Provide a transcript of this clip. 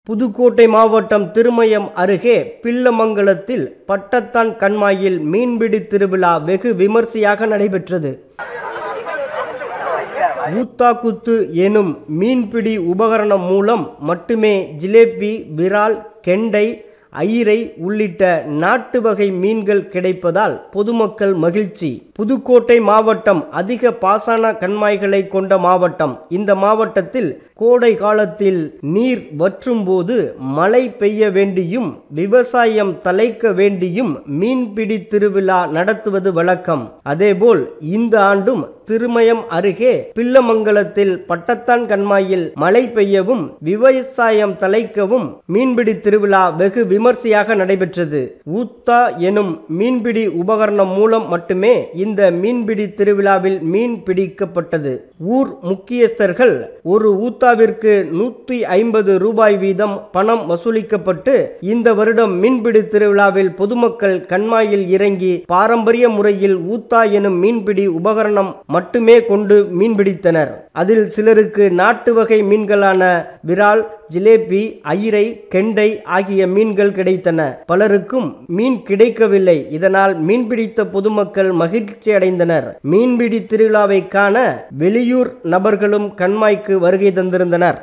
புதுக்கோட்டை மாவட்டம் திருமயம் அருகே பில்லமங்கலத்தில் பட்டத்தான் கண்மாயில் மீன்பிடி திருவிழா வெகு விமர்சையாக நடைபெற்றது. ஊத்தாக்குத்து எனும் மீன்பிடி உபகரணம் மூலம் மட்டுமே ஜிலேபி, விரால், கெண்டை, ஐயிரை உள்ளிட்ட நாட்டு வகை மீன்கள் கிடைப்பதால் பொதுமக்கள் மகிழ்ச்சி. புதுக்கோட்டை மாவட்டம் அதிக பாசன கண்மாய்களை கொண்ட மாவட்டம். இந்த மாவட்டத்தில் கோடை காலத்தில் நீர் வற்றும் போது மழை பெய்ய வேண்டியும் விவசாயம் தழைக்க வேண்டியும் மீன்பிடி திருவிழா நடத்துவது வழக்கம். அதேபோல் இந்த ஆண்டும் திருமயம் அருகே பில்லமங்கலத்தில் பட்டத்தான் கண்மாயில் மழை பெய்யவும் விவசாயம் தழைக்கவும் மீன்பிடி திருவிழா வெகு விமர்சையாக நடைபெற்றது. ஊத்தா எனும் மீன்பிடி உபகரணம் மூலம் மட்டுமே இந்த மீன்பிடி திருவிழாவில் மீன் பிடிக்கப்பட்டது. ஊர் முக்கியஸ்தர்கள் ஒரு ஊத்தாவிற்கு 150 ரூபாய் வீதம் பணம் வசூலிக்கப்பட்டு இந்த வருடம் மீன்பிடி திருவிழாவில் பொதுமக்கள் கண்மாயில் இறங்கி பாரம்பரிய முறையில் ஊத்தா எனும் மீன்பிடி உபகரணம் மட்டுமே கொண்டு மீன்பிடித்தனர். அதில் சிலருக்கு நாட்டு வகை மீன்களான விரால், ஜிலேபி, ஐயிரை, கெண்டை ஆகிய மீன்கள் கிடைத்தன. பலருக்கும் மீன் கிடைக்கவில்லை. இதனால் மீன்பிடித்த பொதுமக்கள் மகிழ்ச்சி அடைந்தனர். மீன்பிடி திருவிழாவை காண வெளியூர் நபர்களும் கண்மாய்க்கு வருகை தந்திருந்தனர்.